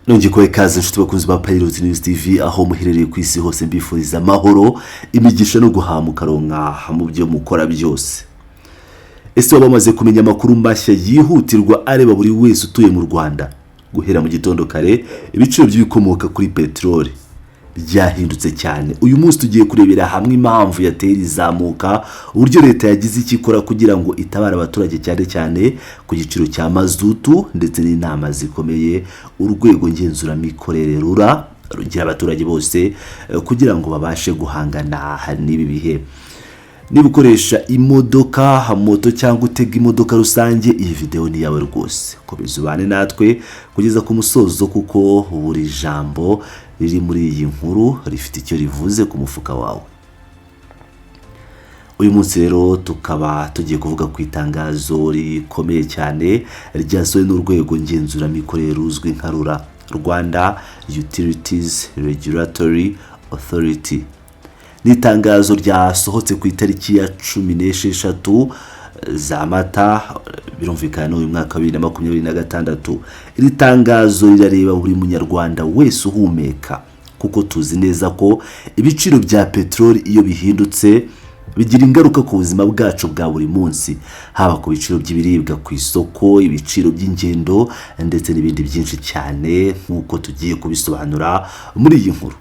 Nongeye kuba ikaze inshuti bakunzi ba Pilot News TV aho muherereye ku isi hose mbifuriza amahoro imigisha no guhamuka ronka mu byo mukora byose. Ese wabamaze kumenya amakuru mashya yihutirwa areba buri wese utuye mu Rwanda guhera mu gitondo kare ibiciro by'ibikomoka kuri petroli byahindutse cyane. Uyu munsi tugiye kurebera hamwe impamvu yateye izamuka, uburyo leta yagize ikikora kugira ngo itabara abaturage cyane cyane ku giciro cya mazutu, ndetse n'inama zikomeye urwego ngenzuramikorere rura rugira abaturage bose kugira ngo babashe guhangana n'ibi bihe. Niba ukoresha imodoka, moto cyangwa utega imodoka rusange, iyi video ni yawe rwose. Komeza ubane natwe kugeza ku musozo kuko buri jambo riri muri iyi nkuru rifite icyo rivuze ku mufuka wawe. Uyu munsi rero tukaba tugiye kuvuga ku itangazo rikomeye cyane ryasohowe n'urwego ngenzuramikorere ruzwi nka RURA, Rwanda Utilities Regulatory Authority. Ni itangazo ryasohotse ku itariki ya 16 za Mata birumvikana uyu mwaka 2026. Iri tangazo rirareba buri munyarwanda wese uhumeka, kuko tuzi neza ko ibiciro bya petroli iyo bihindutse bigira ingaruka ku buzima bwacu bwa buri munsi, haba ku biciro by'ibiribwa ku isoko, ibiciro by'ingendo ndetse n'ibindi byinshi cyane nk'uko tugiye kubisobanura muri iyi nkuru.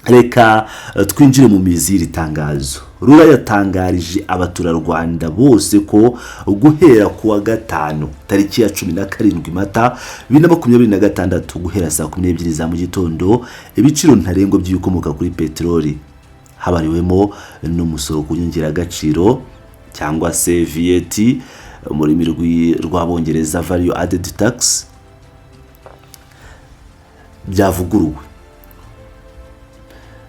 Reka twinjire mu mizi y'iri tangazo. RURA yatangarije abaturarwanda bose ko guhera kuwa gatanu tariki ya 17 Mata 2026 guhera saa 12 za mu gitondo ibiciro ntarengwa by'ibikomoka kuri petroli, habariwemo n'umusoro ku nyongeragaciro cyangwa se VAT muri mirwi rw'abongereza value added tax, byavuguruwe.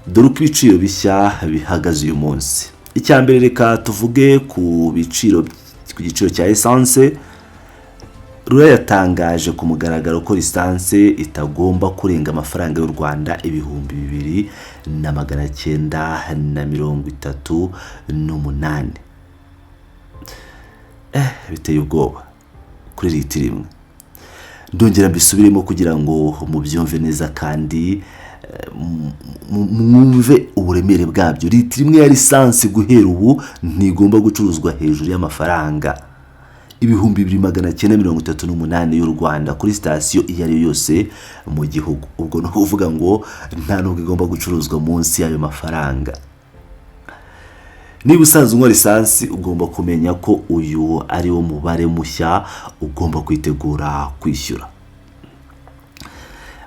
Dore uko ibiciro bishya bihagaze uyu munsi. Icyambere reka tuvuge ku giciro cya essence. RURA yatangaje ku mugaragaro ko essence itagomba kurenga amafaranga y'u Rwanda 2,938. Biteye ubwoba kuri litiro imwe. Ndongera mbisubiremo kugira ngo mubyumve neza kandi mwumve uburemere bwabyo. Litiro imwe ya lisansi guhera ubu ntigomba gucuruzwa hejuru y'amafaranga 2,938 y'u Rwanda kuri sitasiyo iyo ari yo yose mu gihugu. Ubwo no kuvuga ngo nta nubwo igomba gucuruzwa munsi y'ayo mafaranga. Niba usanzwe unywa lisansi ugomba kumenya ko uyu ari wo mubare mushya ugomba kwitegura kwishyura.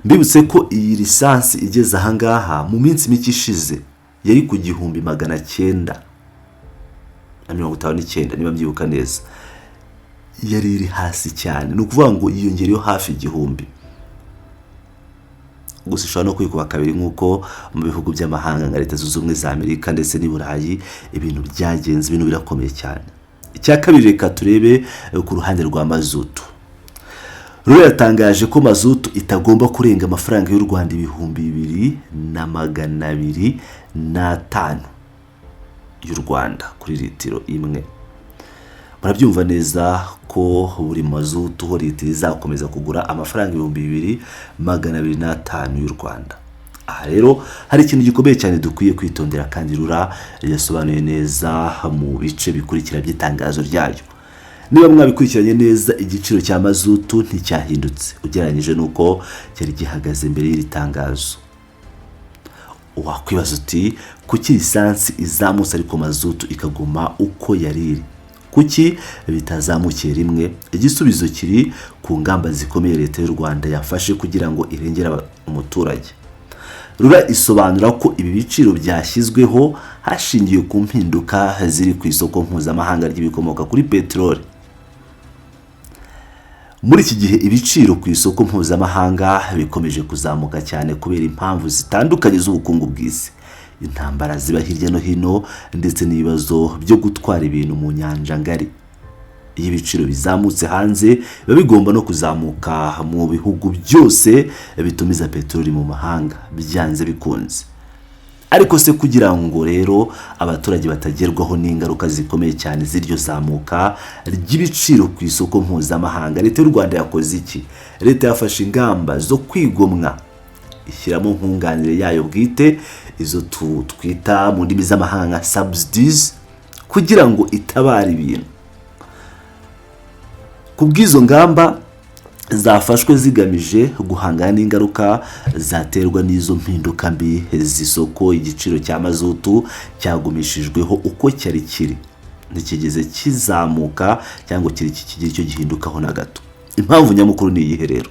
Mbibutse ko iyi lisansi igeze ahangaha mu minsi mike ishize yari ku 1,959 niba mbyibuka neza. Yari iri hasi cyane, ni ukuvuga ngo yiyongereyeho hafi 1,000. Gusa ishobora no kwikuba kabiri nk'uko mu bihugu by'amahanga nka Leta Zunze Ubumwe za Amerika ndetse n'i Burayi ibintu byagenze, ibintu birakomeye cyane. Icya kabiri reka turebe ku ruhande rwa mazutu. RURA yatangaje ko mazutu itagomba kurenga amafaranga y'u Rwanda 2,205 y'u Rwanda kuri litiro imwe. Murabyumva neza ko buri mazutu ho litiro izakomeza kugura amafaranga 2,205 y'u Rwanda. Aha rero hari ikintu gikomeye cyane dukwiye kwitondera kandi RURA yasobanuye neza mu bice bikurikira by'itangazo ryayo. Niba mwabikurikiranye neza, igiciro cya mazutu nticyahindutse ugereranyije nuko cyari gihagaze mbere y'iri tangazo. Wakwibaza uti kuki lisansi izamutse ariko mazutu ikaguma uko yari iri? Kuki bitazamukiye rimwe? Igisubizo kiri ku ngamba zikomeye leta y'u Rwanda yafashe kugira ngo irengere umuturage. RURA isobanura ko ibi biciro byashyizweho hashingiwe ku mpinduka ziri ku isoko mpuzamahanga ry'ibikomoka kuri petroli. Muri iki gihe ibiciro ku isoko mpuzamahanga bikomeje kuzamuka cyane kubera impamvu zitandukanye z'ubukungu bw'isi. Intambara ziba hirya no hino ndetse n'ibibazo byo gutwara ibintu mu nyanja ngari. Iyo ibiciro bizamutse hanze biba bigomba no kuzamuka mu bihugu byose bitumiza petroli mu mahanga byanze bikunze. ariko se kugira ngo rero abaturage batagerwaho n'ingaruka zikomeye cyane z'iryo zamuka ry'ibiciro ku isoko mpuzamahanga, leta y'u Rwanda yakoze iki? Leta yafashe ingamba zo kwigomwa, ishyiramo nkunganire yayo bwite, izo twita mu ndimi z'amahanga subsidies, kugira ngo itabare ibintu. Kubw'izo ngamba zafashwe zigamije guhangana n'ingaruka zaterwa n'izo mpinduka mbi z'isoko, igiciro cya mazutu cyagumishijweho uko cyari kiri, ntikigeze kizamuka cyangwa kigira icyo gihindukaho na gato. Impamvu nyamukuru ni iyihe rero?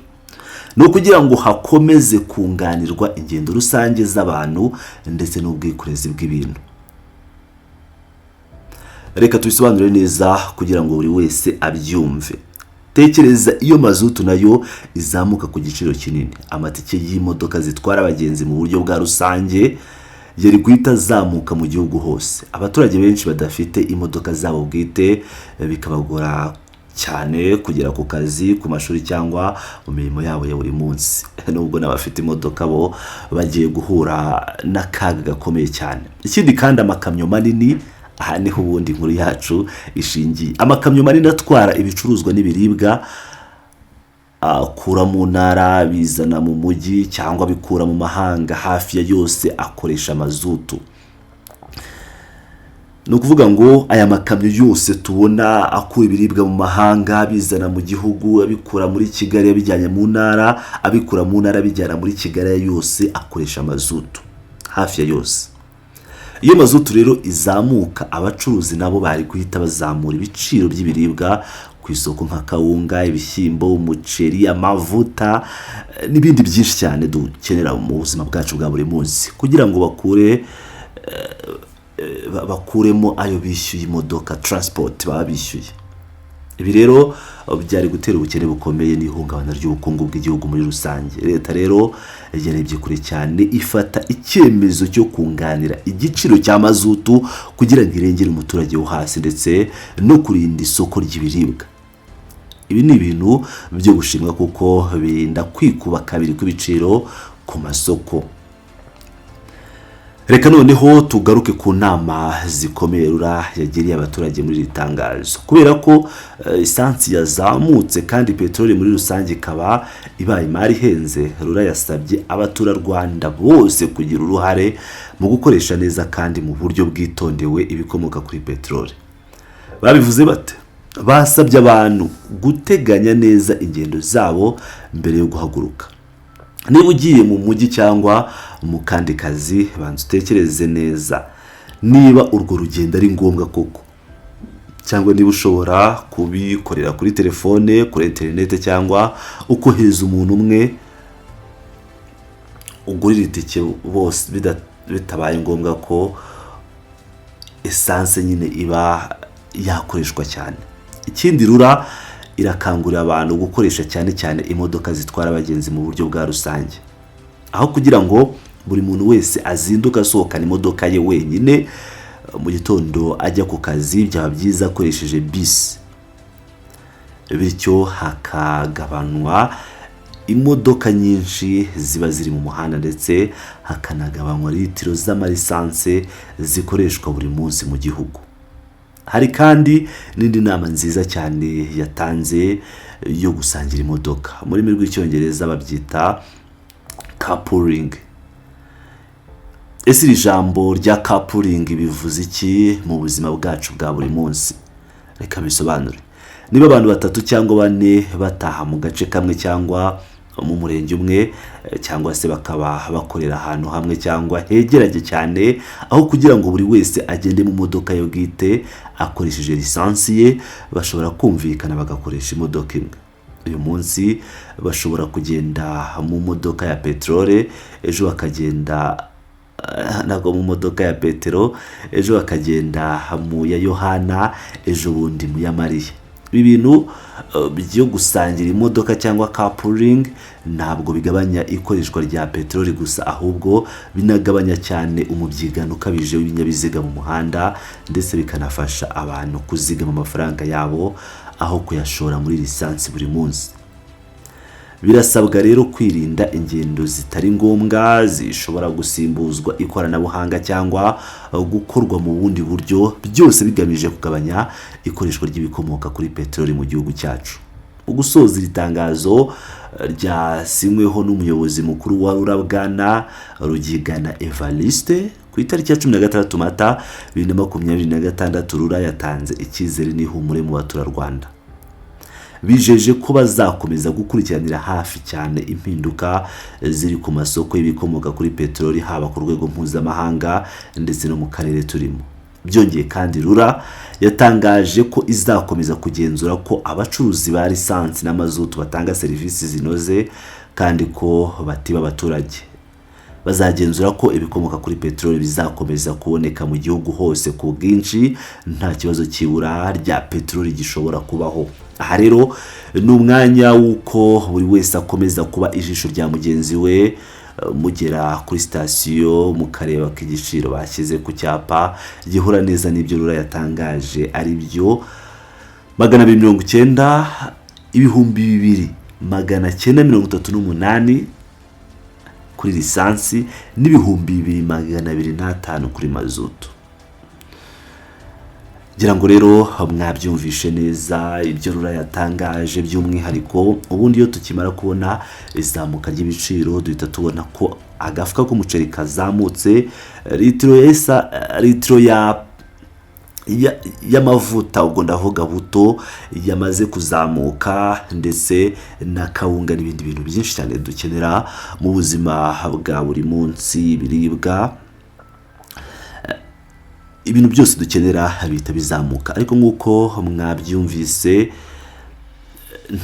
Ni ukugira ngo hakomeze kunganirwa ingendo rusange z'abantu ndetse n'ubwikorezi bw'ibintu. Reka tubisobanure neza kugira ngo buri wese abyumve. Tekereza iyo mazutu nayo izamuka ku giciro kinini, amatike y'imodoka zitwara abagenzi mu buryo bwa rusange yari guhita azamuka mu gihugu hose. Abaturage benshi badafite imodoka zabo bwite bikabagora cyane kugera ku kazi, ku mashuri cyangwa mu mirimo yabo ya buri munsi. Nubwo n'abafite imodoka bo bagiye guhura n'akaga gakomeye cyane. Ikindi kandi amakamyo manini, aha niho ubundi inkuru yacu ishingiye. Amakamyo manini atwara ibicuruzwa n'ibiribwa akura mu ntara bizana mu mujyi cyangwa bikura mu mahanga, hafi ya yose akoresha mazutu. Ni ukuvuga ngo aya makamyo yose tubona akura ibiribwa mu mahanga bizana mu gihugu, abikura muri Kigali abijyanye mu ntara, abikura mu ntara bijyana muri Kigali, yose akoresha mazutu hafi ya yose. Iyo mazutu rero izamuka, abacuruzi nabo bari guhita bazamura ibiciro by'ibiribwa ku isoko nka kawunga, ibishyimbo, umuceri, amavuta n'ibindi byinshi cyane dukenera mu buzima bwacu bwa buri munsi, kugira ngo bakuremo ayo bishyuye imodoka, transport baba bishyuye. Ibi rero byari gutera ubukene bukomeye n'ihungabana ry'ubukungu bw'igihugu muri rusange. Leta rero yarebye kure cyane, ifata icyemezo cyo kunganira igiciro cya mazutu kugira ngo irengere umuturage wo hasi ndetse no kurinda isoko ry'ibiribwa. Ibi ni ibintu byo gushimwa kuko birinda kwikuba kabiri kw'ibiciro ku masoko. Reka noneho tugaruke ku nama zikomeye RURA yagiriye abaturage muri iri tangazo. Kubera ko esansi yazamutse kandi peteroli muri rusange ikaba ibaye imari ihenze, RURA yasabye abaturarwanda bose kugira uruhare mu gukoresha neza kandi mu buryo bwitondewe ibikomoka kuri peteroli. Babivuze bate? Basabye abantu guteganya neza ingendo zabo mbere yo guhaguruka. Niba ugiye mu mujyi cyangwa mu kandi kazi, banza utekereze neza niba urwo rugendo ari ngombwa koko, cyangwa niba ushobora kubikorera kuri telefone, kuri internet, cyangwa ukohereza umuntu umwe ugurira itike bose bitabaye ngombwa ko esanse nyine iba yakoreshwa cyane. Ikindi RURA irakangurira abantu gukoresha cyane cyane imodoka zitwara abagenzi mu buryo bwa rusange, aho kugira ngo buri muntu wese azinduka asohokana imodoka ye wenyine mu gitondo ajya ku kazi, byaba byiza akoresheje bisi, bityo hakagabanwa imodoka nyinshi ziba ziri mu muhanda ndetse hakanagabanywa litiro z'amalisanse zikoreshwa buri munsi mu gihugu. Hari kandi n'indi nama nziza cyane yatanze yo gusangira imodoka. Muri rurimi rw'icyongereza babyita carpooling. Ese iri jambo rya carpooling bivuze iki mu buzima bwacu bwa buri munsi? Reka bisobanure. Niba abantu 3 cyangwa 4 bataha mu gace kamwe cyangwa mu murenge umwe, cyangwa se bakaba bakorera ahantu hamwe cyangwa hegeranye cyane, aho kugira ngo buri wese agende mu modoka yo bwite akoresheje lisansi ye, bashobora kumvikana bagakoresha imodoka imwe. Uyu munsi bashobora kugenda mu modoka ya peteroli, ejo bakagenda ntabwo mu modoka ya petero, ejo bakagenda mu ya Yohana, ejo bundi mu ya Mariya. Ibi bintu byo gusangira imodoka cyangwa carpooling ntabwo bigabanya ikoreshwa rya peteroli gusa, ahubwo binagabanya cyane umubyigano ukabije w'ibinyabiziga mu muhanda, ndetse bikanafasha abantu kuzigama amafaranga yabo aho kuyashora muri lisansi buri munsi. birasabwa rero kwirinda ingendo zitari ngombwa zishobora gusimbuzwa ikoranabuhanga cyangwa gukorwa mu bundi buryo, byose bigamije kugabanya ikoreshwa ry'ibikomoka kuri peteroli mu gihugu cyacu. Ugusoza iri tangazo ryasinyweho n'umuyobozi mukuru wa RURA Bwana Rugigana Evariste ku itariki ya 16 Mata 2026. RURA yatanze icyizere n'ihumure mu baturarwanda, bijeje ko bazakomeza gukurikiranira hafi cyane impinduka ziri ku masoko y'ibikomoka kuri peteroli, haba ku rwego mpuzamahanga ndetse no mu karere turimo. Byongeye kandi RURA yatangaje ko izakomeza kugenzura ko abacuruzi ba lisansi n'amazutu batanga serivisi zinoze kandi ko batiba abaturage. Bazagenzura ko ibikomoka kuri peteroli bizakomeza kuboneka mu gihugu hose ku bwinshi, nta kibazo cy'ibura rya peteroli gishobora kubaho. Aha rero ni umwanya w'uko buri wese akomeza kuba ijisho rya mugenzi we, mugera kuri sitasiyo mukareba ko igiciro bashyize ku cyapa gihura neza n'ibyo RURA yatangaje, ari byo 290, 2,938 kuri lisansi n'2,205 kuri mazutu. Ngira ngo rero mwabyumvishe neza ibyo RURA yatangaje, by'umwihariko ubundi iyo tukimara kubona izamuka ry'ibiciro duhita tubona ko agafuka k'umuceri kazamutse, litiro y'amavuta, ubwo ndavuga buto, yamaze kuzamuka, ndetse na kawunga n'ibindi bintu byinshi cyane dukenera mu buzima bwa buri munsi, biribwa, ibintu byose dukenera bihita bizamuka. Ariko nk'uko mwabyumvise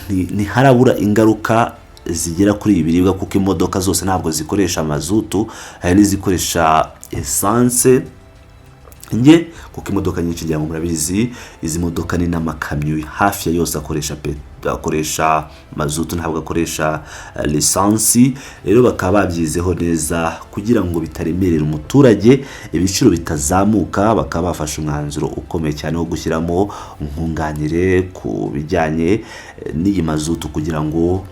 ntiharabura ingaruka zigera kuri ibi biribwa, kuko imodoka zose ntabwo zikoresha amazutu, hari n'izikoresha essence. Kuko imodoka nyinshi njya murabizi, izi modoka ni n'amakamyo hafi ya yose akoresha mazutu, ntabwo akoresha lisansi. Rero bakaba babyizeho neza kugira ngo bitaremerera umuturage, ibiciro bitazamuka. Bakaba bafashe umwanzuro ukomeye cyane wo gushyiramo nkunganire ku bijyanye n'iyi mazutu kugira ngo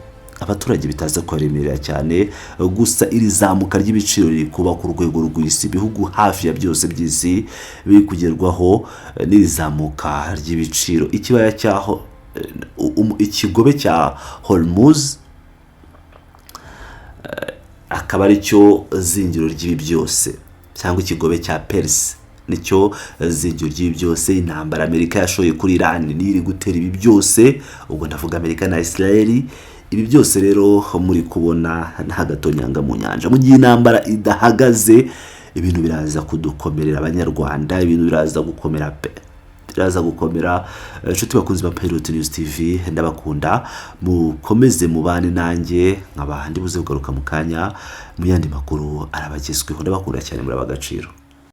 abaturage bitaza kwaremerera cyane. Gusa iri zamuka ry'ibiciro riri kuba ku rwego rw'isi, ibihugu hafi ya byose by'isi biri kugerwaho n'irizamuka ry'ibiciro. Ikibaya cyaho ikigobe cya Hormuz akaba ari cyo zingiro ry'ibi byose, cyangwa ikigobe cya Perse nicyo zingiro ry'ibi byose. Intambara Amerika yashoye kuri Iran niyo iri gutera ibi byose, ubwo ndavuga Amerika na Israel. Ibi byose rero muri kubona nta gatonyanga mu nyanja. Mu gihe intambara idahagaze, ibintu biraza kudukomerera abanyarwanda, ibintu biraza gukomera inshuti bakunzi ba Pilot News TV, ndabakunda, mukomeze mubane nanjye, nk'abandi buze kugaruka mu kanya mu yandi makuru arabagezweho. Ndabakunda cyane, muri abagaciro.